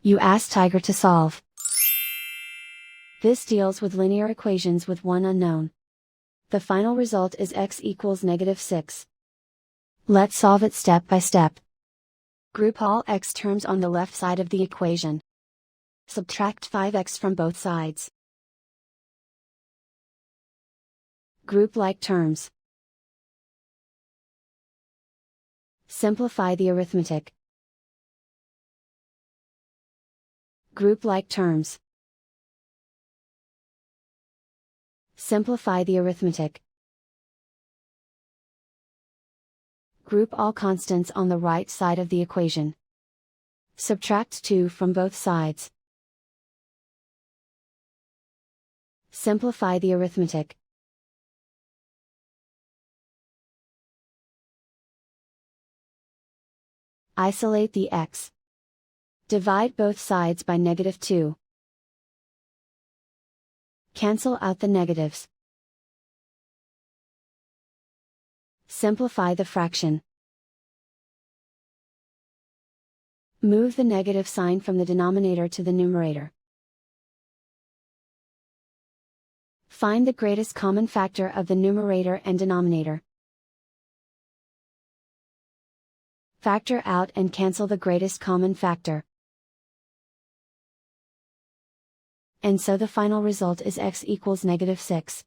You ask Tiger to solve. This deals with linear equations with one unknown. The final result is x equals -6. Let's solve it step by step. Group all x terms on the left side of the equation. Subtract 5x from both sides. Group like terms. Simplify the arithmetic. Group like terms. Simplify the arithmetic. Group all constants on the right side of the equation. Subtract 2 from both sides. Simplify the arithmetic. Isolate the x. Divide both sides by -2. Cancel out the negatives. Simplify the fraction. Move the negative sign from the denominator to the numerator. Find the greatest common factor of the numerator and denominator. Factor out and cancel the greatest common factor. And so the final result is x equals -6.